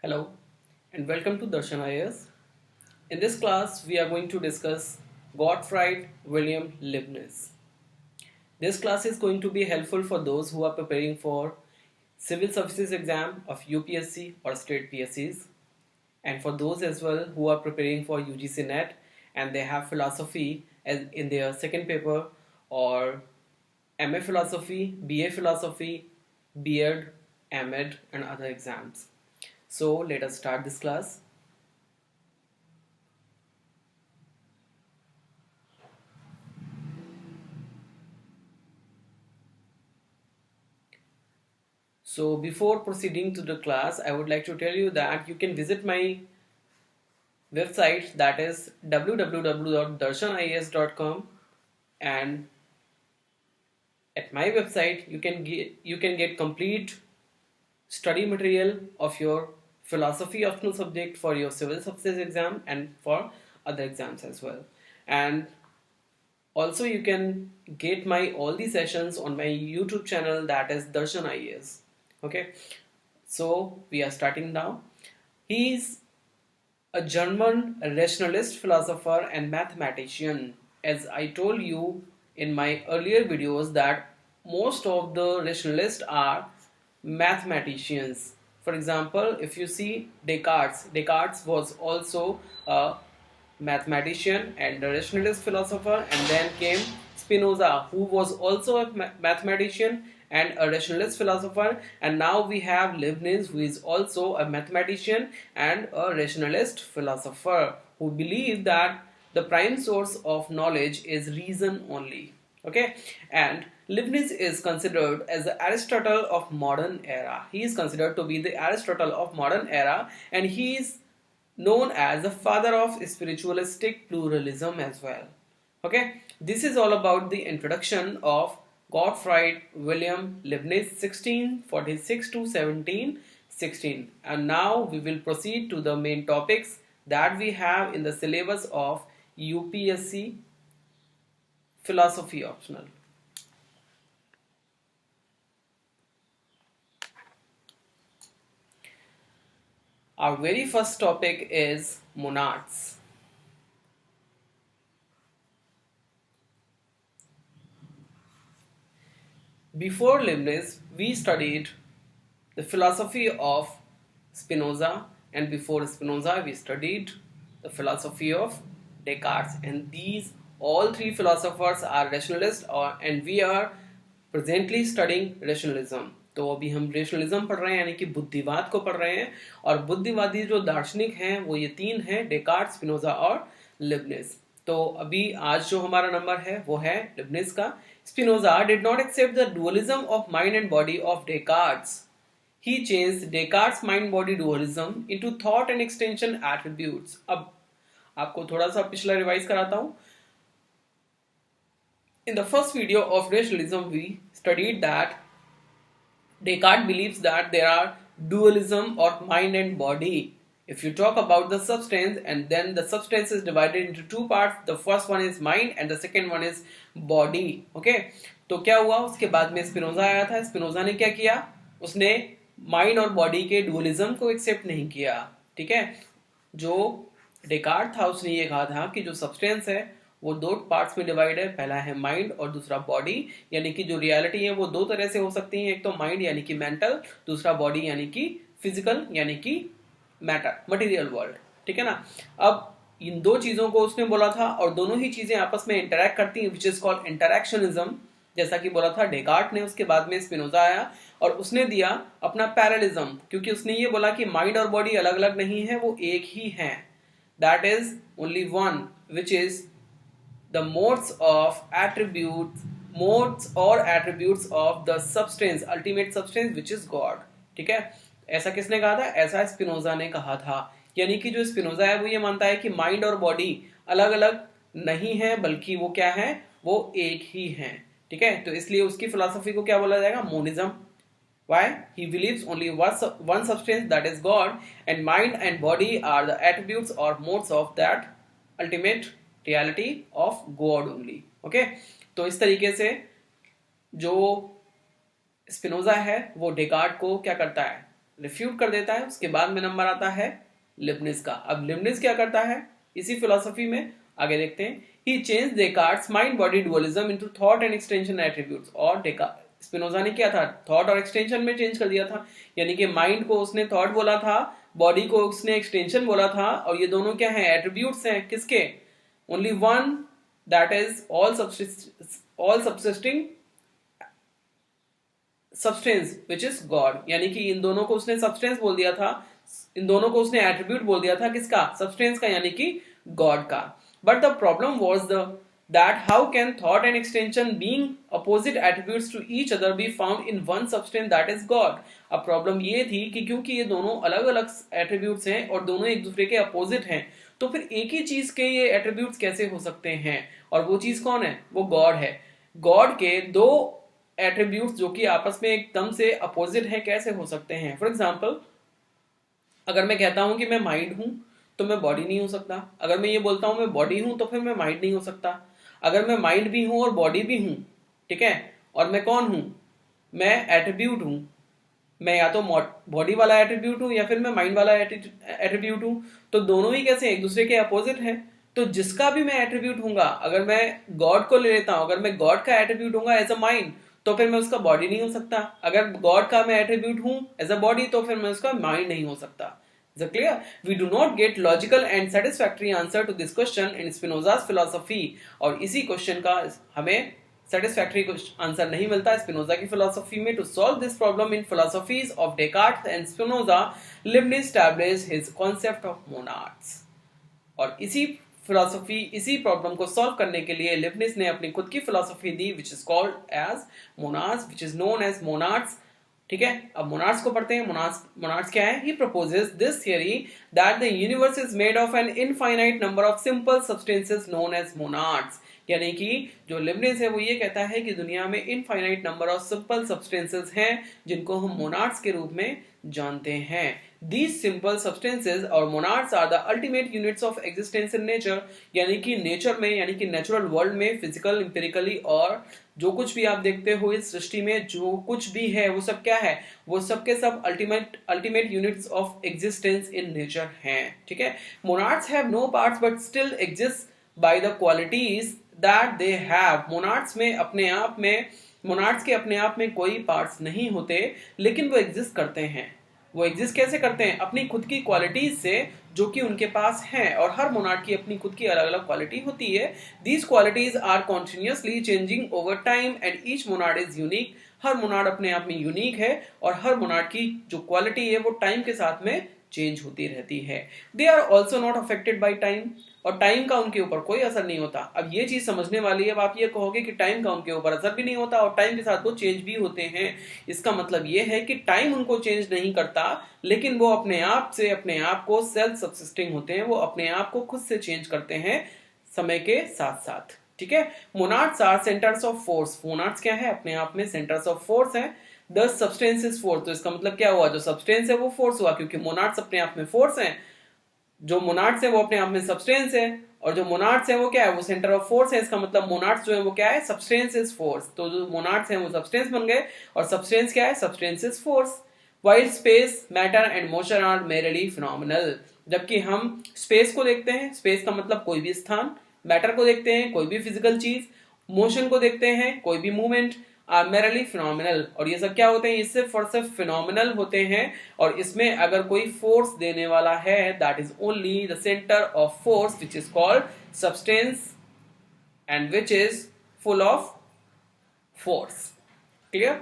Hello and welcome to Darshan IAS. In this class, we are going to discuss Gottfried Wilhelm Leibniz. This class is going to be helpful for those who are preparing for civil services exam of UPSC or state PSCs, and for those as well who are preparing for UGC NET and they have philosophy as in their second paper, or MA philosophy, BA philosophy, BEd, MEd and other exams. So let us start this class. So before proceeding to the class, I would like to tell you that you can visit my website, that is www.darshanias.com, and at my website you can get complete study material of your philosophy optional subject for your civil services exam and for other exams as well. And also you can get my all the sessions on my YouTube channel, that is Darshan IAS. Okay, so we are starting now. He is a German rationalist philosopher and mathematician. As I told you in my earlier videos that most of the rationalists are mathematicians. For example, if you see Descartes was also a mathematician and a rationalist philosopher, and then came Spinoza, who was also a mathematician and a rationalist philosopher, and now we have Leibniz, who is also a mathematician and a rationalist philosopher, who believe that the prime source of knowledge is reason only. Okay, and Leibniz is considered as the Aristotle of modern era. He is considered to be the Aristotle of modern era, and he is known as the father of spiritualistic pluralism as well. Okay, this is all about the introduction of Gottfried Wilhelm Leibniz 1646 to 1716, and now we will proceed to the main topics that we have in the syllabus of UPSC philosophy optional. Our very first topic is monads. Before Leibniz, we studied the philosophy of Spinoza, and before Spinoza, we studied the philosophy of Descartes. And these all three philosophers are rationalists, and we are presently studying rationalism. तो अभी हम rationalism पढ़ रहे हैं, यानी कि बुद्धिवाद को पढ़ रहे हैं, और बुद्धिवादी जो दार्शनिक हैं वो ये तीन हैं, डेकार्ट, स्पिनोजा और लिबनिज. तो अभी आज जो हमारा नंबर है वो है लिबनिज का. Spinoza did not accept the dualism of mind and body of Descartes. He changed Descartes' mind-body dualism into thought and extension attributes. अब आपको थोड़ा सा पिछला रिवाइज कराता हूं. In the first video of rationalism, we studied that Descartes believes that there are dualism of mind and body. If you talk about the substance, and then the substance is divided into two parts, the first one is mind and the second one is body. Okay, तो क्या हुआ, उसके बाद में Spinoza आया था. Spinoza ने क्या किया, उसने माइंड और बॉडी के डुअलिज्म को एक्सेप्ट नहीं किया. ठीक है, जो डेकार्ट था उसने ये कहा था कि जो सब्सटेंस है वो दो पार्ट्स में डिवाइड है, पहला है माइंड और दूसरा बॉडी. यानी कि जो रियलिटी है वो दो तरह से हो सकती है, एक तो माइंड यानी कि मेंटल, दूसरा बॉडी यानी कि फिजिकल यानी कि मैटर, मटेरियल वर्ल्ड. ठीक है ना. अब इन दो चीजों को उसने बोला था और दोनों ही चीजें आपस में इंटरैक्ट करती हैं, विच इज कॉल्ड इंटरैक्शनिज्म, जैसा कि बोला था डेकार्ट ने. उसके बाद में स्पिनोजा आया और उसने दिया अपना पैरेलिज्म, क्योंकि उसने ये बोला कि माइंड और बॉडी अलग अलग नहीं है, वो एक ही है. That is only one, which is the modes or attributes of the substance, ultimate substance, which is God. ठीक है, ऐसा किसने कहा था, ऐसा स्पिनोजा ने कहा था. यानी कि जो स्पिनोजा है वो ये मानता है कि माइंड और बॉडी अलग अलग नहीं है, बल्कि वो क्या है, वो एक ही है. ठीक है, तो इसलिए उसकी फिलॉसफी को क्या बोला जाएगा, monism. Why? He believes only one substance, that is God, and mind and body are the attributes or modes of that ultimate reality of God only. Okay, तो इस तरीके से जो स्पिनोजा है वो डेकार्ट को क्या करता है, रिफ्यूट कर देता है। उसके बाद में नंबर आता है लिबनिज का। अब लिबनिज क्या करता है इसी फिलॉसफी में, आगे देखते हैं। He change Descartes' mind body dualism into thought and extension attributes. और स्पिनोजा ने क्या था, थॉट और एक्सटेंशन में चेंज कर दिया था। यानी कि माइंड को उसने थॉट बोला था, बॉडी को उसने एक्सटेंशन बोला था, और ये दोनों क्या है, एट्रीब्यूट्स हैं किसके, only one, that is all subsisting substance which is God. यानी कि इन दोनों को उसने सब्सटेंस बोल दिया था, इन दोनों को उसने एट्रीब्यूट बोल दिया था, किसका, सब्सटेंस का, यानी कि गॉड का। But the problem was that how can thought and extension being opposite attributes to each other be found in one substance that is God। अब प्रॉब्लम ये थी कि क्योंकि ये दोनों अलग अलग एट्रीब्यूट्स हैं और दोनों एक दूसरे के अपोजिट हैं, तो फिर एक ही चीज के ये एट्रीब्यूट्स कैसे हो सकते हैं, और वो चीज कौन है, वो गॉड है। गॉड के दो एट्रीब्यूट्स जो कि आपस में एकदम से अपोजिट है कैसे हो सकते हैं। फॉर एग्जाम्पल, अगर मैं कहता हूं कि मैं माइंड हूं तो मैं बॉडी नहीं हो सकता। अगर मैं ये बोलता हूं मैं बॉडी हूं तो फिर मैं माइंड नहीं हो सकता। अगर मैं माइंड भी हूं और बॉडी भी हूं, ठीक है, और मैं कौन हूं, मैं एट्रीब्यूट हूं। मैं या तो बॉडी वाला एट्रीब्यूट हूं या फिर मैं माइंड वाला एट्रीब्यूट हूं, तो दोनों ही कैसे एक दूसरे के अपोजिट हैं। तो जिसका भी मैं एट्रीब्यूट हूंगा, अगर मैं गॉड को ले लेता हूं, अगर मैं गॉड का attribute Hunga as a mind, तो फिर मैं उसका बॉडी नहीं हो सकता। अगर गॉड का मैं एट्रीब्यूट हूं एज अ बॉडी, तो फिर मैं उसका माइंड नहीं हो सकता। Is it clear? We do not get logical and satisfactory answer to this question in Spinoza's philosophy। और इसी क्वेश्चन का हमें satisfactory आंसर नहीं मिलता स्पिनोजा की फिलोसफी में। To solve this problem in philosophies of Descartes and Spinoza, Leibniz established his concept of monads। और इसी फिलोसफी, इसी प्रॉब्लम को सॉल्व करने के लिए लिबनिज ने अपनी खुद की फिलोसफी दी, which is called as monads, which is known as monads. ठीक है, अब मोनाड्स को पढ़ते हैं। मोनाड्स क्या है? He proposes this theory that the universe is made of an infinite number of simple substances known as monads. यानी कि जो लिबनिज है वो ये कहता है कि दुनिया में infinite number of simple substances हैं जिनको हम मोनाड्स के रूप में जानते हैं। These simple substances और monads are the ultimate units of existence in nature। यानी कि नेचर में, यानी कि नेचुरल वर्ल्ड में, फिजिकल, एम्पिरिकली, और जो कुछ भी आप देखते हो इस सृष्टि में, जो कुछ भी है वो सब क्या है, वो सब के सब ultimate units of existence in nature हैं। ठीक है, monads have no parts but still exist by the qualities that they have. Monads में अपने आप में, मोनाड्स के अपने आप में कोई पार्ट्स नहीं होते, लेकिन वो एग्जिस्ट करते हैं। वो एग्जिस्ट कैसे करते हैं? अपनी खुद की क्वालिटीज से जो कि उनके पास हैं, और हर मोनाड की अपनी खुद की अलग अलग क्वालिटी होती है। These qualities are continuously changing over time and each monad is unique. हर मोनाड अपने आप में यूनिक है और हर मोनाड की जो क्वालिटी है वो टाइम के साथ में चेंज होती रहती है। They are also not affected by time, और टाइम का उनके ऊपर कोई असर नहीं होता। अब ये चीज समझने वाली है। अब आप ये कहोगे कि टाइम का उनके ऊपर असर भी नहीं होता और टाइम के साथ वो चेंज भी होते हैं। इसका मतलब ये है कि टाइम उनको चेंज नहीं करता, लेकिन वो अपने आप से, अपने आप को सेल्फ सब्सिस्टिंग होते हैं, वो अपने आप को खुद से चेंज करते हैं समय के साथ साथ। ठीक है, मोनाड्स आर सेंटर्स ऑफ फोर्स। मोनाड्स क्या है? अपने आप में सेंटर्स ऑफ फोर्स है। The substance is force. तो इसका मतलब क्या हुआ? जो सब्सटेंस है वो फोर्स हुआ, क्योंकि मोनाड्स अपने आप में फोर्स है। जो मोनाड्स है वो अपने आप में सब्सटेंस है, और जो मोनाड्स है वो क्या है? वो सेंटर ऑफ फोर्स है। इसका मतलब मोनाड्स जो है वो क्या है? Substance is force. तो जो मोनाड्स है वो सब्सटेंस बन गए, और सब्सटेंस क्या है? Substance is force. While space, matter and motion are merely phenomenal. जबकि हम स्पेस को देखते हैं, स्पेस का मतलब कोई भी स्थान, मैटर को देखते हैं कोई भी फिजिकल चीज, मोशन को देखते हैं कोई भी मूवमेंट, आर मेरली फिनोमिनल। और ये सब क्या होते हैं? ये सिर्फ और सिर्फ फिनोमिनल होते हैं। और इसमें अगर कोई फोर्स देने वाला है, that is only the centre of force which is called substance and which is full of force। Clear?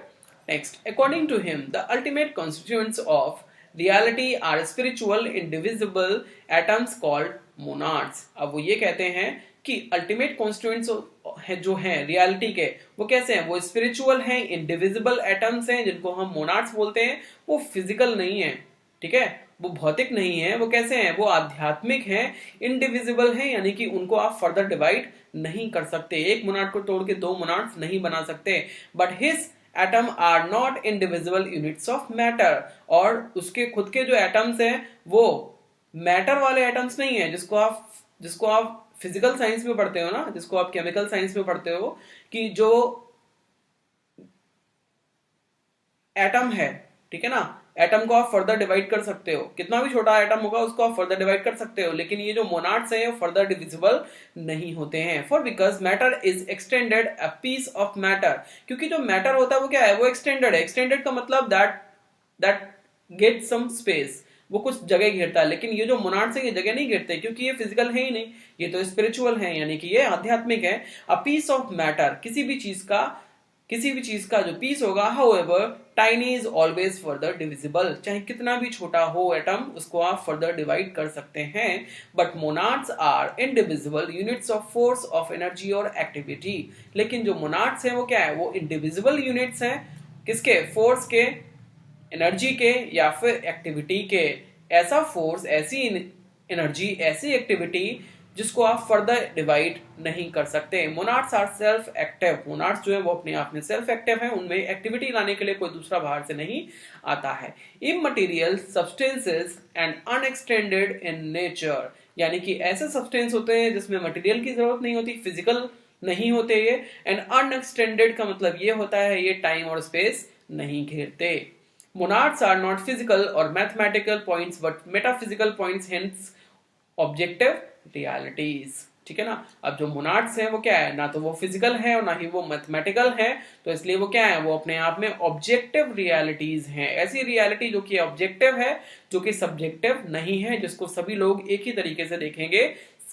Next, according to him, the ultimate constituents of reality are spiritual indivisible atoms called monads। अब वो ये कहते हैं कि ultimate constituents है जो हैं reality के, वो कैसे हैं? वो स्पिरिचुअल हैं, इंडिविजिबल एटम्स हैं जिनको हम मोनाड्स बोलते हैं। वो फिजिकल नहीं है, ठीक है, वो भौतिक नहीं है। वो कैसे हैं? वो आध्यात्मिक हैं, इंडिविजिबल हैं, यानी कि उनको आप फर्दर डिवाइड नहीं कर सकते। एक मोनाड को तोड़ के दो मोनाड्स नहीं बना सकते। But his atom are not indivisible units of matter. और उसके खुद के जो एटम्स हैं वो मैटर वाले एटम्स नहीं है, जिसको आप फिजिकल साइंस में पढ़ते हो ना, जिसको आप केमिकल साइंस में पढ़ते हो, कि जो एटम है, ठीक है ना, एटम को आप फर्दर डिवाइड कर सकते हो, कितना भी छोटा एटम होगा उसको आप फर्दर डिवाइड कर सकते हो, लेकिन ये जो मोनाड्स हैं वो फर्दर डिविजिबल नहीं होते हैं। For because matter is extended a piece of matter, क्योंकि जो मैटर होता है वो क्या है, वो एक्सटेंडेड है। एक्सटेंडेड का मतलब दैट गेट सम स्पेस, वो कुछ जगह घेरता है, लेकिन ये जो मोनाड्स है ये जगह नहीं घेरते, क्योंकि ये फिजिकल है ही नहीं, ये तो स्पिरिचुअल है, यानी कि ये आध्यात्मिक है। अ पीस ऑफ मैटर, किसी भी चीज का जो पीस होगा, however tiny is always further divisible, चाहे कितना भी छोटा हो एटम उसको आप फर्दर डिवाइड कर सकते हैं। But monads are indivisible units of force of energy और एक्टिविटी, लेकिन जो मोनाड्स हैं वो क्या है, वो इनडिविजिबल यूनिट्स हैं, किसके, फोर्स के, एनर्जी के या फिर एक्टिविटी के। ऐसा फोर्स, ऐसी एनर्जी, ऐसी एक्टिविटी जिसको आप फर्दर डिवाइड नहीं कर सकते। मोनाड्स आर सेल्फ एक्टिव, मोनाड्स जो है वो अपने आप में सेल्फ एक्टिव है, उनमें एक्टिविटी लाने के लिए कोई दूसरा बाहर से नहीं आता है। Immaterial substances and unextended in nature, यानी कि ऐसे सब्सटेंस होते हैं जिसमें मटेरियल की जरूरत नहीं होती, फिजिकल नहीं होते ये। एंड अनएक्सटेंडेड का मतलब ये होता है ये टाइम और स्पेस नहीं घेरते। Monads are not physical or mathematical points but metaphysical points, hence objective realities। ठीक है ना। अब जो मोनाड्स हैं वो क्या है, ना तो वो फिजिकल है और ना ही वो मैथमेटिकल है, तो इसलिए वो क्या है, वो अपने आप में ऑब्जेक्टिव रियलिटीज हैं। ऐसी रियलिटी जो कि ऑब्जेक्टिव है, जो कि सब्जेक्टिव नहीं है, जिसको सभी लोग एक ही तरीके से देखेंगे,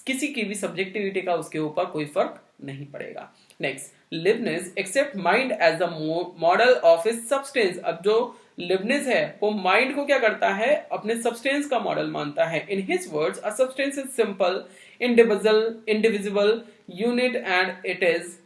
किसी की भी सब्जेक्टिविटी का उसके ऊपर कोई फर्क नहीं पड़ेगा। Next, Leibniz accept mind as the model of his substance. अब जो लिबनिज है वो माइंड को क्या करता है, अपने सब्सटेंस का मॉडल मानता है। In his words, a substance is simple indivisible unit and it is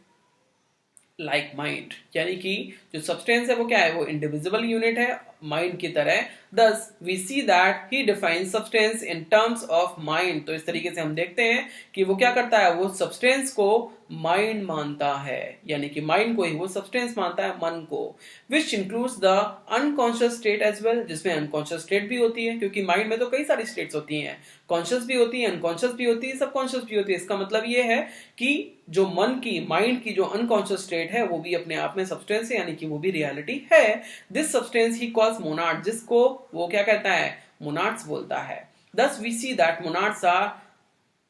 like mind, यानी कि जो सब्सटेंस है वो क्या है, वो इंडिविजिबल यूनिट है माइंड की तरह। Thus we see that he defines substance in terms of mind. तो इस तरीके से हम देखते हैं कि वो क्या करता है, वो सब्सटेंस को माइंड मानता है, यानी कि माइंड को ही वो सब्सटेंस मानता है, मन को। Which includes the unconscious state as well, जिसमें अनकॉन्शियस स्टेट भी होती है, क्योंकि माइंड में तो कई सारी स्टेट्स होती हैं, कॉन्शियस भी होती है, अनकॉन्शियस भी होती है, सबकॉन्शियस भी होती है। इसका मतलब ये है कि जो मन की, माइंड की जो अनकॉन्शियस स्टेट है वो भी अपने आप में सब्सटेंस है, यानी कि वो भी रियलिटी है। This substance he calls monad, जिसको वो क्या कहता है, मोनाड्स बोलता है। Thus we see that monads are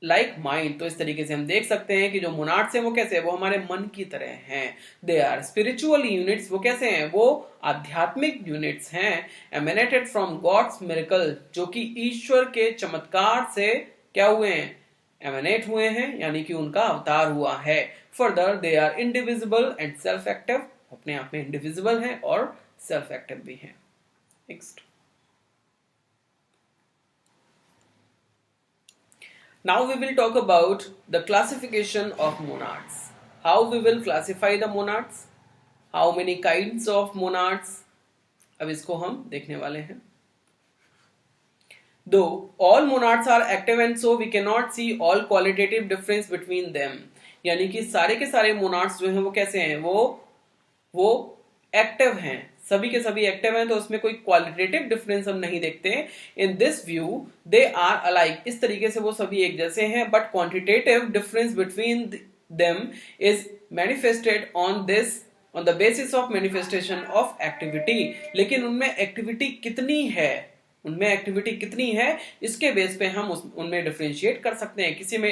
like mind. तो इस तरीके से हम देख सकते हैं कि जो मोनाड्स हैं वो कैसे है, वो हमारे मन की तरह हैं। दे आर स्पिरिचुअल यूनिट्स, वो कैसे हैं, वो आध्यात्मिक यूनिट्स हैं। एमिनेटेड फ्रॉम गॉड्स मिरेकल, जो कि ईश्वर के चमत्कार से क्या हुए हैं, एमिनेट हुए हैं, यानी कि उनका अवतार हुआ है। Further they are indivisible and self active, अपने आप में इंडिविजिबल है और सेल्फ एक्टिव भी है। Next, now we will talk about the classification of monads. How we will classify the monads, how many kinds of monads, अब इसको हम देखने वाले हैं। Though all monads are active and so we cannot see all qualitative difference between them, यानी कि सारे के सारे monads जो हैं वो कैसे हैं, वो एक्टिव हैं, सभी के सभी एक्टिव हैं, तो उसमें कोई क्वालिटेटिव डिफरेंस हम नहीं देखते। In this view they are alike, इस तरीके से वो सभी एक जैसे हैं, but quantitative difference between them is manifested on the basis of manifestation of activity. लेकिन उनमें एक्टिविटी कितनी है, इसके बेस पे हम उनमें डिफरेंशिएट कर सकते हैं। किसी में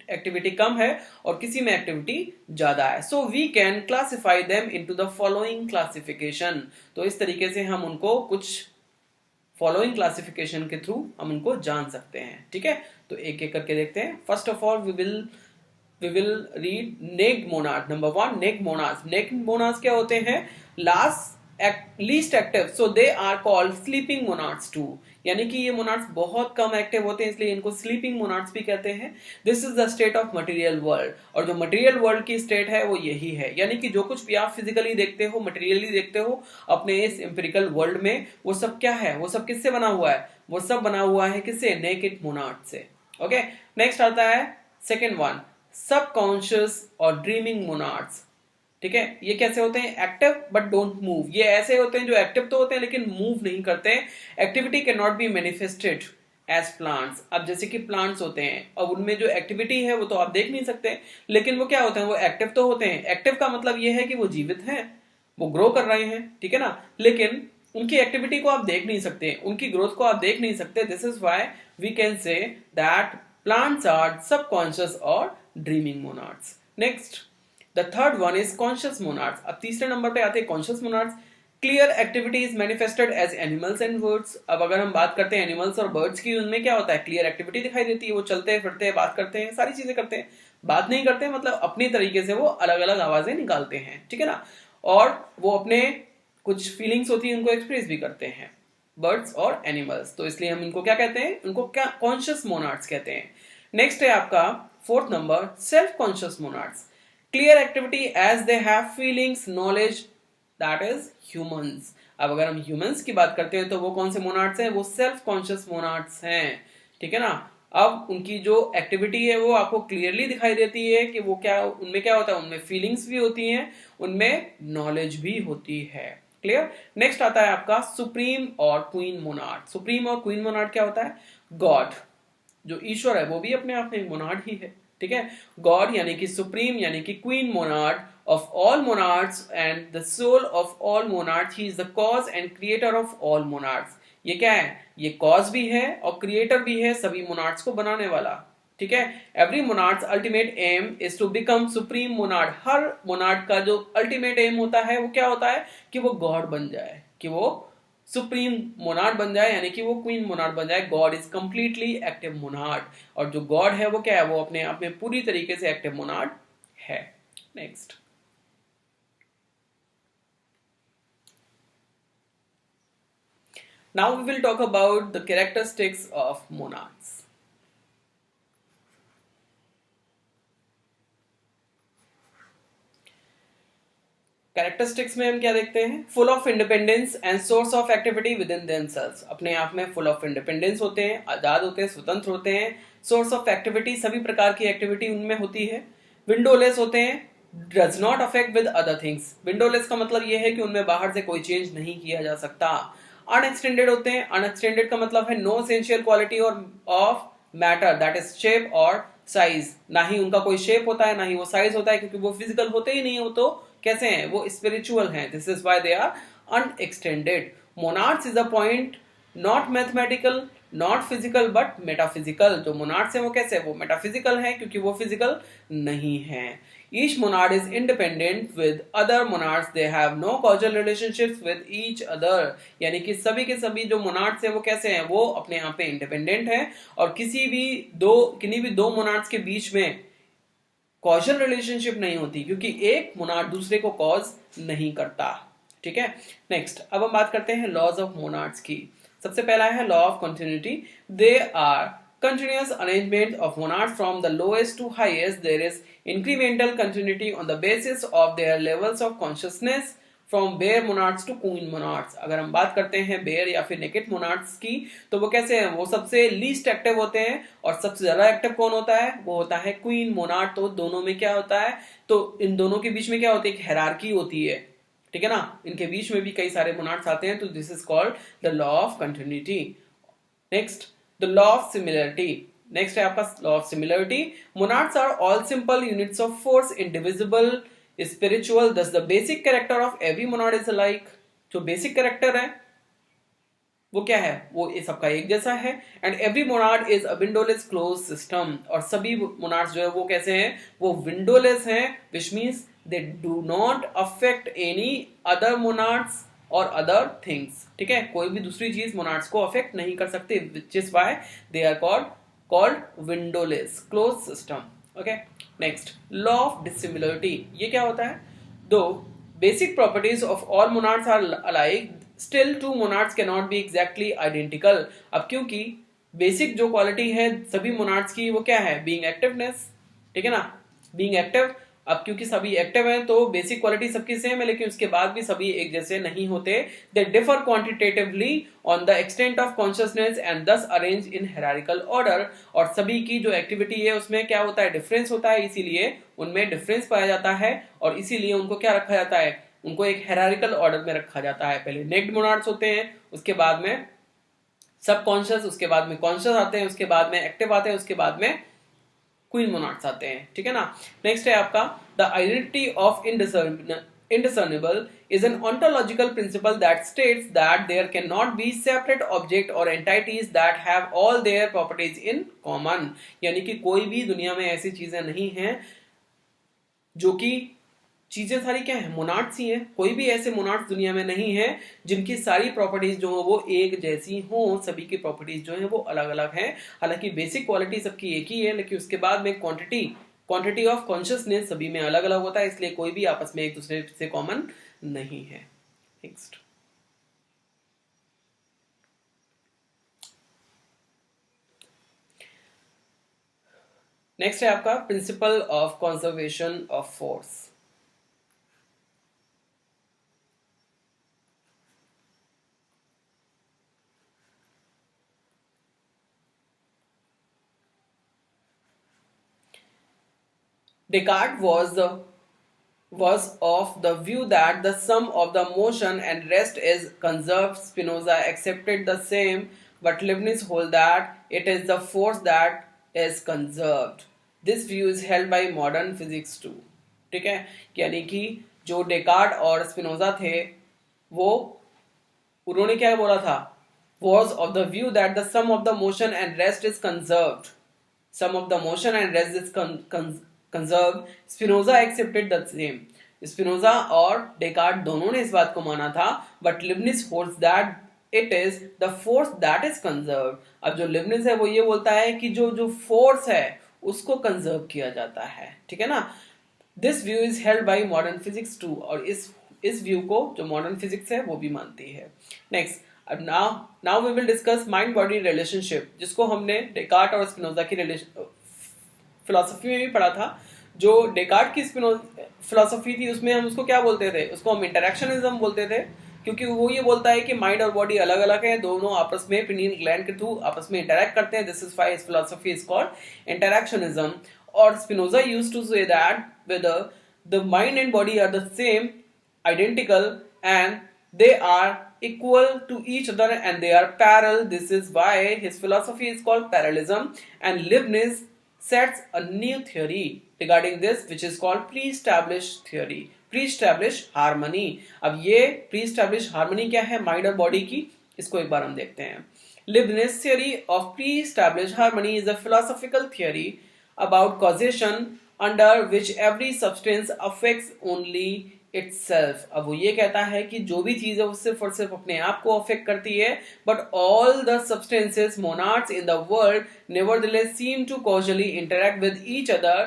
एक्टिविटी कम है और किसी में एक्टिविटी ज्यादा है। So we can classify them into the following classification. तो इस तरीके से हम उनको कुछ फॉलोइंग क्लासिफिकेशन के थ्रू हम उनको जान सकते हैं। ठीक है, तो एक एक करके देखते हैं। First of all we will read naked monad. Number one, naked monads. Naked monads क्या होते हैं, least active, so they are called sleeping monads too, यानी कि ये मोनाड्स बहुत कम एक्टिव होते हैं, इसलिए इनको स्लीपिंग मोनाड्स भी कहते हैं। This is the state of material world, और जो मटेरियल वर्ल्ड की स्टेट है वो यही है, यानी कि जो कुछ भी आप फिजिकली देखते हो, मटेरियली देखते हो अपने इस एम्पिरिकल वर्ल्ड में, वो सब क्या है, वो सब किससे बना हुआ है, वो सब बना हुआ है किससे, नेकेड मोनाड से। ओके, नेक्स्ट आता है सेकेंड वन, सबकॉन्शियस और ड्रीमिंग मोनाड्स। ठीक है, ये कैसे होते हैं, एक्टिव बट डोंट मूव। ये ऐसे होते हैं जो एक्टिव तो होते हैं लेकिन मूव नहीं करते। Activity can not be manifested as plants. अब जैसे कि प्लांट्स होते हैं, अब उनमें जो एक्टिविटी है वो तो आप देख नहीं सकते, लेकिन वो क्या होते हैं, वो एक्टिव तो होते हैं। एक्टिव का मतलब ये है कि वो जीवित हैं, वो ग्रो कर रहे हैं, ठीक है ना। लेकिन उनकी एक्टिविटी को आप देख नहीं सकते, उनकी ग्रोथ को आप देख नहीं सकते. This is why we can say that plants are subconscious और dreaming monads. Next the third one is conscious monads. अब तीसरे नंबर पे आते हैं conscious monads. Clear activity is manifested as animals and birds. अब अगर हम बात करते हैं एनिमल्स और बर्ड्स की, उनमें क्या होता है, क्लियर एक्टिविटी दिखाई देती है, वो चलते हैं फिरते हैं, बात करते हैं, सारी चीजें करते हैं. बात नहीं करते मतलब अपनी तरीके से वो अलग अलग आवाजें निकालते हैं, ठीक है ना, और वो अपने कुछ फीलिंग्स होती है उनको एक्सप्रेस भी करते हैं, बर्ड्स और एनिमल्स. तो इसलिए हम इनको क्या कहते हैं, उनको क्या कॉन्शियस मोनाड्स कहते हैं. नेक्स्ट है आपका fourth number self conscious monads. Clear activity as they have feelings knowledge, that is humans. अब अगर हम ह्यूमंस की बात करते हैं तो वो कौन से मोनाड्स हैं, वो सेल्फ कॉन्शियस मोनाड्स हैं, ठीक है ना. अब उनकी जो एक्टिविटी है वो आपको क्लियरली दिखाई देती है कि वो क्या, उनमें क्या होता है, उनमें फीलिंग्स भी होती हैं, उनमें नॉलेज भी होती है. क्लियर. नेक्स्ट आता है आपका सुप्रीम और क्वीन मोनाड. सुप्रीम और क्वीन मोनाड क्या होता है, गॉड जो ईश्वर है वो भी अपने आप में एक मोनाड ही है, ठीक है. गॉड यानी कि सुप्रीम यानी कि queen Monod of all monads and the soul of all monads. He is the cause and creator of all monads. ये क्या है, ये कॉज भी है और क्रिएटर भी है सभी मोनाड्स को बनाने वाला, ठीक है. Every monad's ultimate aim is to become supreme monad. हर मोनाड का जो अल्टीमेट एम होता है वो क्या होता है कि वो गॉड बन जाए, कि वो सुप्रीम मोनाड बन जाए, यानी कि वो क्वीन मोनाड बन जाए. God is completely active Monod, और जो गॉड है वो क्या है, वो अपने आप में पूरी तरीके से एक्टिव मोनाड है. Next now we will talk about the characteristics of monads. Characteristics में हम क्या देखते हैं, full of independence and source of activity with in themselves. अपने आप में फुल ऑफ इंडिपेंडेंस होते हैं, आजाद होते हैं, स्वतंत्र होते हैं. सोर्स ऑफ एक्टिविटी सभी प्रकार की एक्टिविटी उनमें होती है. विंडोलेस होते हैं, does not affect with other things. Windowless का मतलब यह है कि उनमें बाहर से कोई चेंज नहीं किया जा सकता. अनएक्सटेंडेड होते हैं. अनएक्सटेंडेड का मतलब है नो एसेंशियल क्वालिटी और of matter that is shape और साइज. ना ही उनका कोई शेप होता है ना ही वो साइज होता है, क्योंकि वो फिजिकल होते ही नहीं. हो तो कैसे हैं, वो स्पिरिचुअल हैं. This is why they are unextended. Monads is a point not mathematical not physical but metaphysical. जो मोनाड्स हैं वो कैसे, वो मेटाफिजिकल हैं क्योंकि वो फिजिकल नहीं है. Each monad is independent with other monads. They have no causal relationships with each other. यानी कि सभी के सभी जो मोनाड्स हैं वो कैसे हैं, वो अपने आप में इंडिपेंडेंट हैं और किन्हीं भी दो मोनाड्स के बीच में कॉजल रिलेशनशिप नहीं होती, क्योंकि एक मोनाड दूसरे को कॉज नहीं करता, ठीक है. नेक्स्ट अब हम बात करते हैं लॉज ऑफ मोनाड्स की. सबसे पहला है law of continuity. They are continuous arrangement of monads from the lowest to highest. There is incremental continuity on the basis of their levels of consciousness from bare monads to queen monads. अगर हम बात करते हैं bare या फिर naked monads की, तो वो कैसे हैं, वो सबसे least active होते हैं और सबसे ज्यादा एक्टिव कौन होता है, वो होता है queen monad. तो दोनों में क्या होता है, तो इन दोनों के बीच में क्या होती है, एक हायरार्की होती है, ठीक है ना. इनके बीच में भी कई सारे मोनाड्स आते हैं, तो this is called the law of continuity. Next the law of similarity. Next है आपका law of similarity. Monads are all simple units of force, indivisible, spiritual. Thus the basic character of every monad is alike. जो basic character है वो क्या है, वो ये सबका एक जैसा है. And every monad is a windowless close system. और सभी मोनाड्स जो है वो कैसे हैं, वो विंडोलेस हैं, which means they do not affect any other monads और अदर थिंग्स, ठीक है. कोई भी दूसरी चीज मोनाड्स को अफेक्ट नहीं कर सकते, which is why they are called windowless close system. Okay. Next law of dissimilarity. ये क्या होता है, दो basic properties of all monads are alike, still two monads can not be exactly identical. अब क्योंकि बेसिक जो क्वालिटी है सभी मोनाड्स की वो क्या है, बीइंग एक्टिवनेस, ठीक है ना, बीइंग एक्टिव. अब क्योंकि सभी एक्टिव हैं तो बेसिक क्वालिटी सबकी सेम है, लेकिन उसके बाद भी सभी एक जैसे नहीं होते. They differ quantitatively on the extent of consciousness and दस अरेंज इन हायरार्किकल ऑर्डर. और सभी की जो एक्टिविटी है उसमें क्या होता है, डिफरेंस होता है, इसीलिए उनमें डिफरेंस पाया जाता है और इसीलिए उनको क्या रखा जाता है, उनको एक हायरार्किकल ऑर्डर में रखा जाता है. पहले नेक्ड मोनाड्स होते हैं, उसके बाद में सब कॉन्शियस, उसके बाद में कॉन्शियस आते हैं, उसके बाद में एक्टिव आते हैं, उसके बाद में क्वीन मोनाड्स आते हैं, ठीक है ना. नेक्स्ट है आपका the identity of indiscernible is an ontological principle that states that there cannot be separate object or entities that have all their properties in common. यानी कि कोई भी दुनिया में ऐसी चीजें नहीं हैं जो कि चीजें सारी क्या है, मोनाड्स ही हैं. कोई भी ऐसे मोनाड्स दुनिया में नहीं है जिनकी सारी प्रॉपर्टीज जो हो वो एक जैसी हो. सभी की प्रॉपर्टीज जो है वो अलग अलग हैं. हालांकि बेसिक क्वालिटी सबकी एक ही है, लेकिन उसके बाद में क्वांटिटी ऑफ कॉन्शियसनेस सभी में अलग अलग होता है, इसलिए कोई भी आपस में एक दूसरे से कॉमन नहीं है. नेक्स्ट नेक्स्ट है आपका principle of conservation of force. Descartes was of the view that the sum of the motion and rest is conserved. Spinoza accepted the same, but Leibniz holds that it is the force that is conserved. This view is held by modern physics too. ठीक है, यानी कि जो Descartes और Spinoza थे वो उन्होंने क्या बोला था, was of the view that the sum of the motion and rest is conserved. Sum of the motion and rest is conserved. Spinoza accepted the same. Spinoza और डेकार्ट दोनों ने इस बात को माना था, but Leibniz holds that it is the force that is conserved. अब जो Leibniz है वो ये बोलता है कि जो फोर्स है उसको कंजर्व किया जाता है. ठीक है ना. This view is held by modern physics too. और इस व्यू को जो मॉडर्न फिजिक्स है वो भी मानती है. नेक्स्ट, अब now we will discuss mind body relationship, जिसको हमने डेकार्ट और स्पिनोजा की फिलॉसफी में भी पढ़ा था. जो डेकार्ट की फिलॉसफी थी उसमें हम उसको क्या बोलते थे, उसको हम इंटरैक्शनिज्म बोलते थे, क्योंकि वो ये बोलता है कि माइंड और बॉडी अलग अलग है, दोनों आपस में पिनियन ग्लैंड के थ्रू आपस में इंटरैक्ट करते हैं. This is why his philosophy is called interactionism. और Spinoza used to say that whether the mind and body are the same, identical, and they are equal to each other and they are parallel. This is why his philosophy is called parallelism. And Leibniz sets a new theory regarding this, which is called pre-established theory, pre-established harmony. अब ये pre-established harmony क्या है mind और body की, इसको एक बार हम देखते हैं. Leibniz theory of pre-established harmony is a philosophical theory about causation under which every substance affects only itself. अब वो ये कहता है कि जो भी चीज है वो सिर्फ और सिर्फ अपने आप को अफेक्ट करती है, but all the substances, monads in the world nevertheless seem to causally interact with each other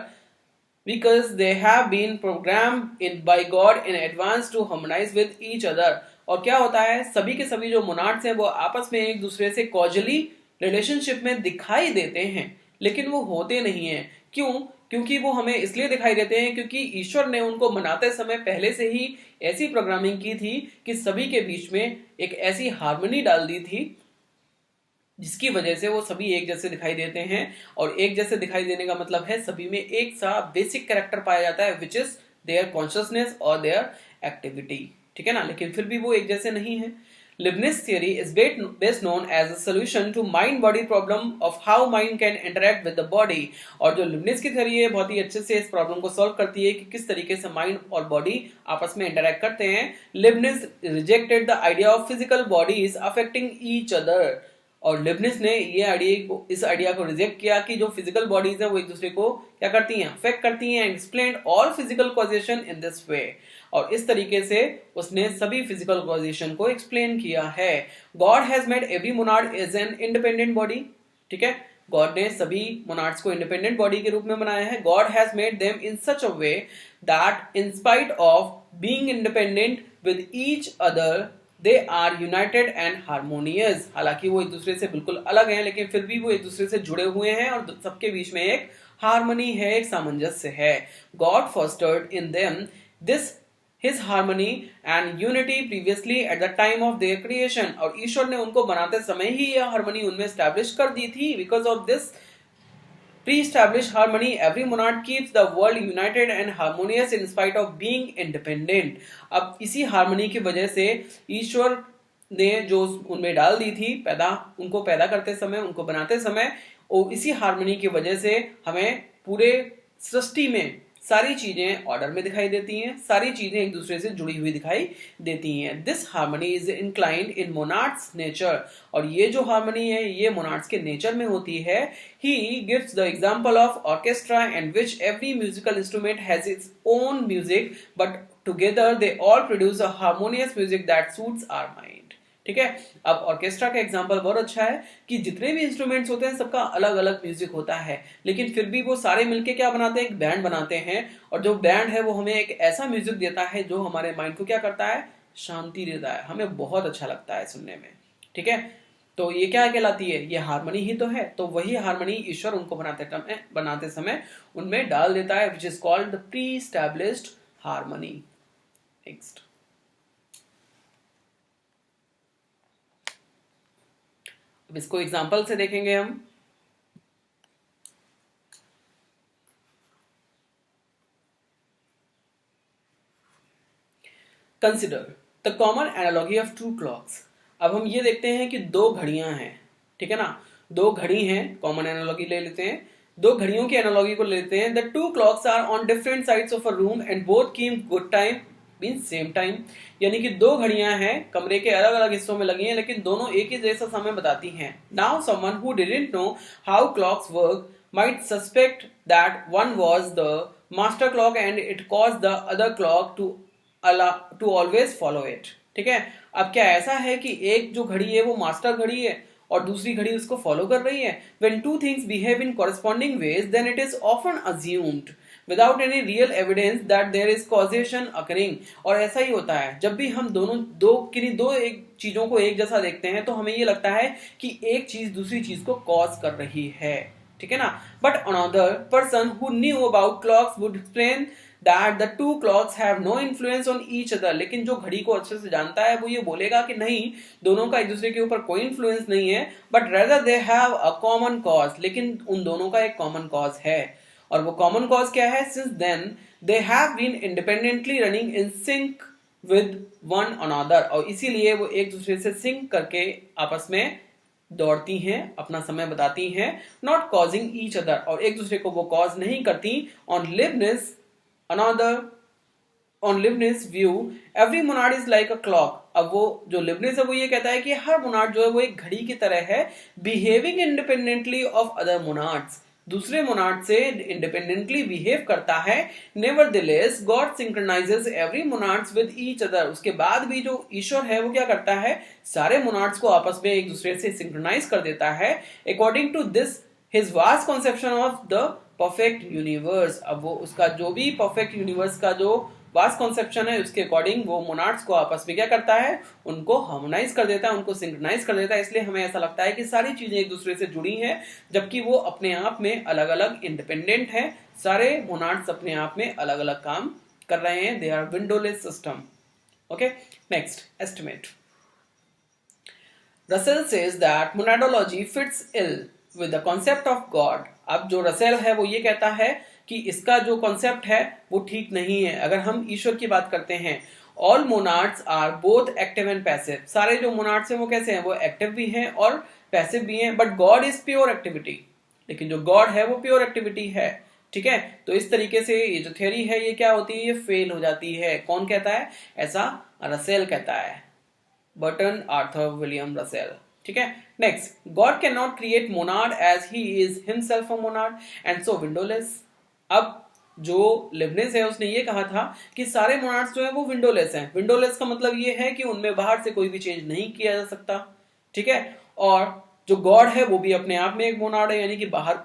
because they have been programmed by God in advance to harmonize with each other. और क्या होता है, सभी के सभी जो मोनाड्स हैं वो आपस में एक दूसरे से कॉजली रिलेशनशिप में दिखाई देते हैं, लेकिन वो होते नहीं हैं. क्यों? क्योंकि वो हमें इसलिए दिखाई देते हैं क्योंकि ईश्वर ने उनको बनाते समय पहले से ही ऐसी प्रोग्रामिंग की थी कि सभी के बीच में एक ऐसी हार्मनी डाल दी थी जिसकी वजह से वो सभी एक जैसे दिखाई देते हैं. और एक जैसे दिखाई देने का मतलब है सभी में एक सा बेसिक कैरेक्टर पाया जाता है, विच इज देयर कॉन्शियसनेस और देयर एक्टिविटी. ठीक है ना, लेकिन फिर भी वो एक जैसे नहीं है. Leibniz theory is best known as a solution to mind-body problem of how mind can interact with the body. और जो Leibniz की theory है बहुत ही अच्छे से इस प्रॉब्लम को सॉल्व करती है कि किस तरीके से माइंड और बॉडी आपस में इंटरैक्ट करते हैं. Leibniz rejected the idea of physical bodies affecting each other. और Leibniz ने इस आइडिया को रिजेक्ट किया कि जो फिजिकल बॉडीज है वो एक दूसरे को क्या करती हैं, अफेक्ट करती हैं. Explain all physical causation in this way. और इस तरीके से उसने सभी फिजिकल कॉजेशन को एक्सप्लेन किया है. God has made every monad as an independent body. ठीक है, गॉड ने सभी मोनाड्स को इंडिपेंडेंट बॉडी के रूप में बनाया है. God has made them in such a way that in spite of being independent with each other they are united and harmonious. हालांकि वो एक दूसरे से बिल्कुल अलग हैं, लेकिन फिर भी वो एक दूसरे से जुड़े हुए हैं और सबके बीच में एक हार्मनी है, एक सामंजस्य है. God fostered in them this his harmony and unity previously at the time of their creation. और ईश्वर ने उनको बनाते समय ही यह हार्मनी उनमें एस्टैब्लिश कर दी थी. Because of this pre-established harmony, every monad keeps the world united and harmonious in spite of being independent. अब इसी हार्मनी की वजह से ईश्वर ने जो उनमें डाल दी थी उनको पैदा करते समय, उनको बनाते समय, और इसी हार्मनी की वजह से हमें पूरे सृष्टि में सारी चीजें ऑर्डर में दिखाई देती हैं, सारी चीजें एक दूसरे से जुड़ी हुई दिखाई देती हैं। This harmony is inclined in monads' nature, और ये जो हार्मनी है ये मोनार्ड्स के नेचर में होती है। He gives the example of orchestra in which every musical instrument has its own music, but together they all produce a harmonious music that suits our mind. ठीक है, अब ऑर्केस्ट्रा का एग्जांपल बहुत अच्छा है कि जितने भी इंस्ट्रूमेंट्स होते हैं सबका अलग अलग म्यूजिक होता है, लेकिन फिर भी वो सारे मिलके क्या बनाते हैं, एक बैंड बनाते हैं। और जो बैंड है वो हमें एक ऐसा म्यूजिक देता है जो हमारे माइंड को क्या करता है, शांति देता है, हमें बहुत अच्छा लगता है सुनने में। ठीक है, तो ये क्या कहलाती है, ये हार्मनी ही तो है। तो वही हार्मनी ईश्वर उनको बनाते समय उनमें डाल देता है, which is called the pre established harmony. Next, अब इसको एग्जांपल से देखेंगे हम। Consider the common analogy of two clocks. अब हम ये देखते हैं कि दो घड़ियां हैं, ठीक है ना, दो घड़ी हैं, कॉमन एनालॉजी ले लेते हैं, दो घड़ियों की एनालॉजी को लेते हैं। The two clocks are on different sides of a room and both keep good time mean same time. यानी कि दो घड़ियां हैं, कमरे के अलग अलग हिस्सों में लगी हैं, लेकिन दोनों एक ही जैसा समय बताती हैं। Now someone who didn't know how clocks work might suspect that one was the master clock and it caused the other clock to always follow it। ठीक है, अब क्या ऐसा है कि एक जो घड़ी है वो मास्टर घड़ी है और दूसरी घड़ी उसको फॉलो कर रही है। when two things behave in corresponding ways then it is often assumed without any real evidence that there is causation occurring। और ऐसा ही होता है, जब भी हम दो एक चीजों को एक जैसा देखते हैं तो हमें ये लगता है कि एक चीज दूसरी चीज को कॉज कर रही है। ठीक है ना, but another person who knew about clocks would explain that the two clocks have no influence on each other. लेकिन जो घड़ी को अच्छे से जानता है वो ये बोलेगा कि नहीं, दोनों का एक दूसरे के ऊपर कोई इन्फ्लुएंस नहीं है, but rather they have a common cause. लेकिन उन दोनों का एक कॉमन कॉज है, और वो कॉमन कॉज क्या है, since then they have been independently running in sync with one another. और इसीलिए वो एक दूसरे से सिंक करके आपस में दौड़ती हैं, अपना समय बताती हैं, नॉट कॉजिंग ईच अदर, और एक दूसरे को वो कॉज नहीं करती। On Leibniz view every monad is like a clock. अब वो जो लिबनिस है वो ये कहता है कि हर मोनाड जो है वो एक घड़ी की तरह है, behaving independently of other monads, दूसरे मोनाड से इंडिपेंडेंटली बिहेव करता है। Nevertheless God synchronises every monads with each other. उसके बाद भी जो ईश्वर है वो क्या करता है, सारे मोनाड्स को आपस में एक दूसरे से सिंक्रोनाइज कर देता है, according to this his vast conception of the perfect universe. अब वो उसका जो भी परफेक्ट यूनिवर्स का जो वास्ट कॉन्सेप्शन है उसके अकॉर्डिंग वो मोनाड्स को आपस में क्या करता है, उनको हार्मोनाइज कर देता है, उनको सिंक्रोनाइज कर देता है। इसलिए हमें ऐसा लगता है कि सारी चीजें एक दूसरे से जुड़ी हैं, जबकि वो अपने आप में अलग अलग इंडिपेंडेंट है। सारे मोनाड्स अपने आप में अलग अलग काम कर रहे हैं, they are windowless system. Okay, next, estimate. Russell says that monadology fits ill with the concept of God. अब जो रसेल है वो ये कहता है कि इसका जो कॉन्सेप्ट है वो ठीक नहीं है। अगर हम ईश्वर की बात करते हैं, all monads are both active and passive. सारे जो मोनाड्स हैं वो कैसे हैं, वो एक्टिव भी हैं और पैसिव भी हैं, but God is pure activity. लेकिन जो गॉड है वो प्योर एक्टिविटी है। ठीक है, तो इस तरीके से ये जो थ्योरी है ये क्या होती है, ये फेल हो जाती है। कौन कहता है ऐसा, रसेल कहता है, बर्टन आर्थर विलियम रसेल। ठीक है, next, God can not create monad as he is himself a monad and so windowless. अब जो लिबनिस है उसने ये कहा था कि सारे मोनाड्स जो है वो विंडोलेस हैं। विंडोलेस का मतलब ये है कि उनमें बाहर से कोई भी चेंज नहीं किया जा सकता। ठीक है, और जो गॉड है वो भी अपने आप में एक मोनाड है, यानी कि बाहर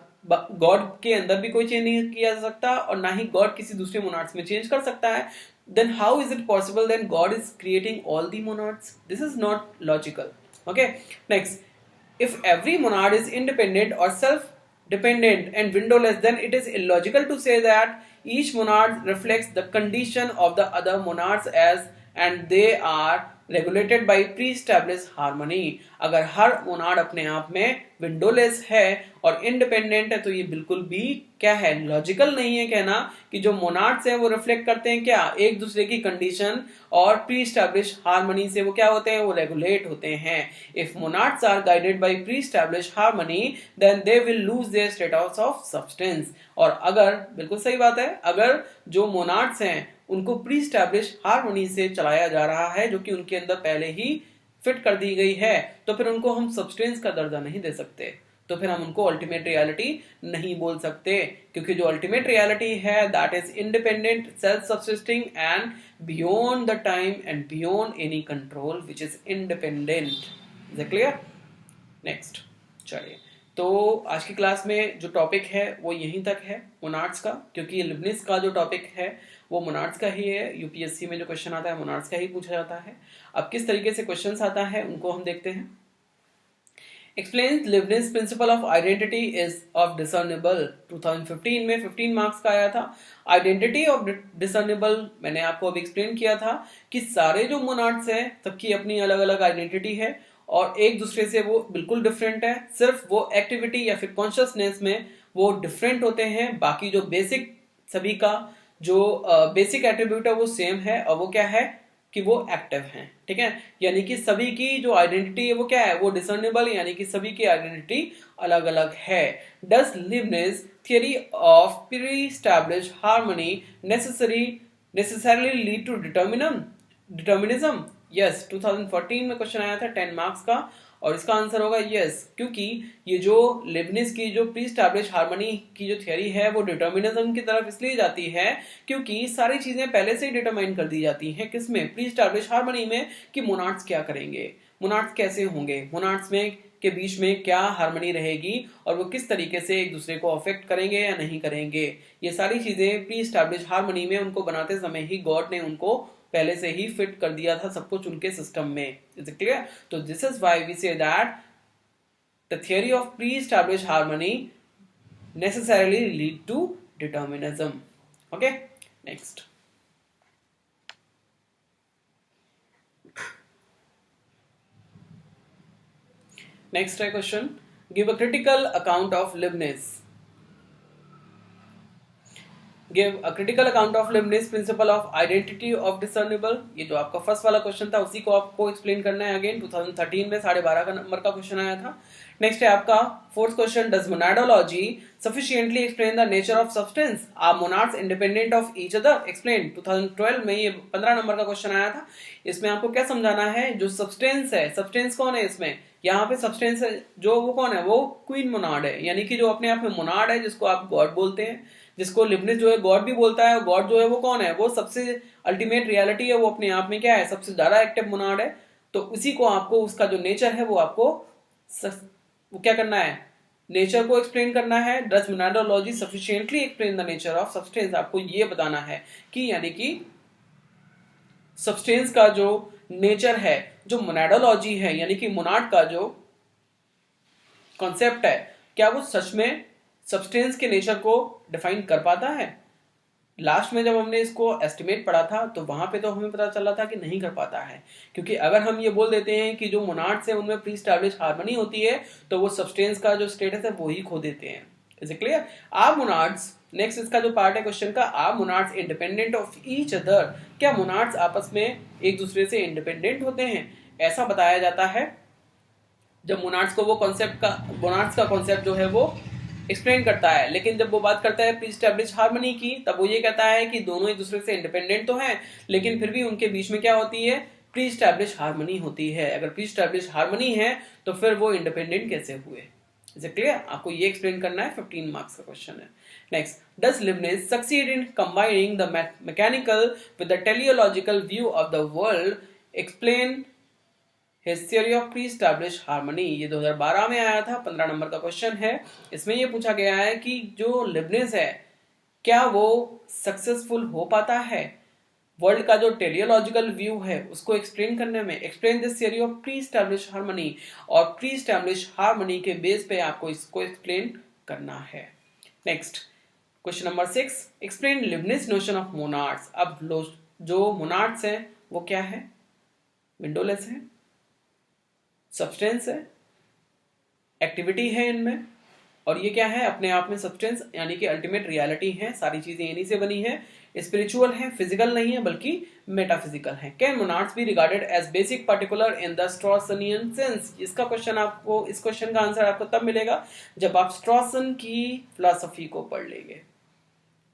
गॉड के अंदर भी कोई चेंज नहीं किया जा सकता और ना ही गॉड किसी दूसरे मोनाड्स में चेंज कर सकता है। then how is it possible then God is creating all the monads? This is not logical. Okay, next, if every monad is independent or self dependent and windowless, then it is illogical to say that each monad reflects the condition of the other monads as and they are regulated by pre-established harmony। अगर हर monad अपने आप में विंडोलेस है और independent है तो ये बिल्कुल भी क्या है, लॉजिकल नहीं है कहना कि जो मोनाड्स हैं वो रिफ्लेक्ट करते हैं क्या, एक दूसरे की कंडीशन और प्री एस्टैब्लिश हार्मनी से वो क्या होते हैं, वो रेगुलेट होते हैं। If monads are guided by pre establish harmony then they will lose their status of substance. और अगर, बिल्कुल सही बात है, अगर जो मोनाड्स हैं उनको प्री एस्टैब्लिश हार्मनी से चलाया जा रहा है जो कि उनके अंदर पहले ही फिट कर दी गई है, तो फिर उनको हम सब्सटेंस का दर्जा नहीं दे सकते, तो फिर हम उनको अल्टीमेट रियलिटी नहीं बोल सकते, क्योंकि जो अल्टीमेट रियलिटी है that is independent, self subsisting and beyond the time and beyond any control which is independent. Is it clear? Next चलिए, तो आज की क्लास में जो टॉपिक है वो यहीं तक है मोनाड्स का, क्योंकि लिबनिज का जो टॉपिक है वो मोनाड्स का ही है। यूपीएससी में जो क्वेश्चन आता है मोनाड्स का ही पूछा जाता है। अब किस तरीके से क्वेश्चंस आता है उनको हम देखते हैं। Explains Leibniz principle of identity is of discernible, 2015 में 15 मार्क्स का आया था। आइडेंटिटी ऑफ डिसर्नेबल मैंने आपको अभी एक्सप्लेन किया था कि सारे जो मोनाड्स हैं सबकी अपनी अलग अलग आइडेंटिटी है और एक दूसरे से वो बिल्कुल डिफरेंट है, सिर्फ वो एक्टिविटी या फिर कॉन्शियसनेस में वो डिफरेंट होते हैं। बाकी जो बेसिक सभी का जो बेसिक एट्रीब्यूट है वो सेम है और वो क्या है कि वो एक्टिव हैं, ठीक है। यानी कि सभी की जो आइडेंटिटी है वो क्या है, वो डिसर्नेबल, यानी कि सभी की आइडेंटिटी अलग अलग है। Does Leibniz theory of pre established harmony necessarily lead to determinism? Yes, 2014 में क्वेश्चन आया था 10 मार्क्स का और इसका आंसर होगा यस, क्योंकि ये जो लिबनिज की जो प्री एस्टैब्लिश्ड हार्मनी की जो थ्योरी है वो डिटर्मिनिज्म की तरफ इसलिए जाती है क्योंकि सारी चीजें पहले से ही डिटरमाइन कर दी जाती हैं, किसमें, प्री एस्टैब्लिश्ड हार्मनी में, कि मोनाड्स क्या करेंगे, मोनाड्स कैसे होंगे, मोनाड्स में के बीच में क्या हार्मनी रहेगी और वो किस तरीके से एक दूसरे को अफेक्ट करेंगे या नहीं करेंगे। ये सारी चीजें प्री एस्टैब्लिश्ड हार्मनी में उनको बनाते समय ही गॉड ने उनको पहले से ही फिट कर दिया था सब कुछ उनके सिस्टम में। Is it clear? तो this is why we say that the theory of pre established harmony necessarily lead to determinism. Okay, next. Next question, give a critical account of Leibniz. Give a critical account of Leibniz principle of identity of discernible। ये जो आपका first वाला question था उसी को आपको explain करना है अगेन, 2013 में 12.5 का नंबर का क्वेश्चन आया था। नेक्स्ट है आपका fourth question, does monadology sufficiently explain the nature of substance, are monads independent of each other, explain. 2012 में ये 15 नंबर का क्वेश्चन आया था। इसमें आपको क्या समझाना है, जो सब्सटेंस है, सब्सटेंस कौन है इसमें, यहाँ पे सब्सटेंस जो वो कौन है, वो क्वीन मोनाड है, यानी कि जो अपने आप में मोनाड है जिसको आप गॉड बोलते हैं, जिसको लिबनिज जो है गॉड भी बोलता है। गॉड जो है वो कौन है, वो सबसे अल्टीमेट रियलिटी है, वो अपने आप में क्या है, सबसे ज्यादा एक्टिव मोनाड है। तो उसी को आपको, उसका जो नेचर है वो आपको वो क्या करना है, नेचर को एक्सप्लेन करना है। Does monadology sufficiently explain the nature of substance, आपको ये बताना है कि यानी कि सब्सटेंस का जो नेचर है, जो मोनाडोलॉजी है यानी कि मोनाड का जो कॉन्सेप्ट है, क्या वो सच में सब्सटेंस के नेचर को डिफाइन कर पाता है। लास्ट में जब हमने इसको एस्टिमेट पढ़ा था तो वहां पे तो हमें पता चला था कि नहीं कर पाता है, क्योंकि अगर हम ये बोल देते हैं कि जो मोनाड्स है उनमें प्री एस्टैब्लिश्ड हार्मनी होती है तो वो सब्सटेंस का जो स्टेटस है वो ही खो देते हैं। Is it clear? Are monads, next इसका जो पार्ट है क्वेश्चन का, are monads independent of each other, क्या मोनाड्स आपस में एक दूसरे से इंडिपेंडेंट होते हैं? ऐसा बताया जाता है जब मोनाड्स को वो कॉन्सेप्ट का, मोनाड्स का कॉन्सेप्ट जो है वो एक्सप्लेन करता है, लेकिन जब वो बात करता है प्री एस्टैब्लिश्ड हार्मनी की तब वो ये कहता है कि दोनों एक दूसरे से इंडिपेंडेंट तो हैं लेकिन फिर भी उनके बीच में क्या होती है, प्री एस्टैब्लिश्ड हार्मनी होती है। अगर प्री एस्टैब्लिश्ड हार्मनी है तो फिर वो इंडिपेंडेंट कैसे हुए? Is it clear? आपको ये एक्सप्लेन करना है, 15 मार्क्स का क्वेश्चन है। Next, does Leibniz succeed in combining the mechanical with the teleological view of the world, explain His theory of pre-established harmony। ये 2012 में आया था, 15 नंबर का क्वेश्चन है। इसमें ये पूछा गया है कि जो लिबनिज है क्या वो सक्सेसफुल हो पाता है वर्ल्ड का जो टेलियोलॉजिकल व्यू है उसको एक्सप्लेन करने में। Explain this theory of pre established harmony, और प्री एस्टैब्लिश्ड हार्मनी के बेस पे आपको इसको एक्सप्लेन करना है। Next question number 6, explain Leibniz notion of monads. अब जो मोनाड्स हैं वो क्या है, विंडोलेस है, सब्सटेंस है, एक्टिविटी है इनमें, और ये क्या है, अपने आप में सब्सटेंस यानी कि अल्टीमेट रियलिटी है, सारी चीजें इन्हीं से बनी है, स्पिरिचुअल है, फिजिकल नहीं है बल्कि मेटाफिजिकल है। Can monads be regarded as basic particular in the Strawsonian sense? इसका क्वेश्चन आपको, इस क्वेश्चन का आंसर आपको तब मिलेगा जब आप स्ट्रॉसन की फिलॉसफी को पढ़ लेंगे,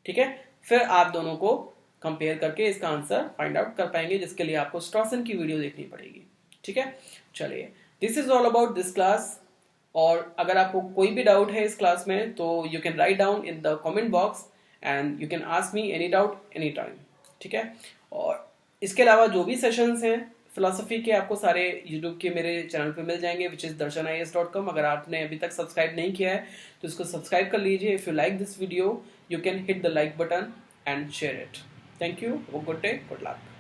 ठीक है। फिर आप दोनों को कंपेयर करके इसका आंसर फाइंड आउट कर पाएंगे, जिसके लिए आपको स्ट्रॉसन की वीडियो देखनी पड़ेगी, ठीक है। चलिए, this is all about this class. और अगर आपको कोई भी डाउट है इस क्लास में तो you can write down in the comment box and you can ask me any doubt any time, ठीक है। और इसके अलावा जो भी सेशंस हैं फिलोसफी के, आपको सारे यूट्यूब के मेरे चैनल पे मिल जाएंगे, विच इज darshanIAS.com। अगर आपने अभी तक सब्सक्राइब नहीं किया है तो इसको सब्सक्राइब कर लीजिए। If you like this video, you can hit the like button and share it. Thank you. Have a good day. Good luck.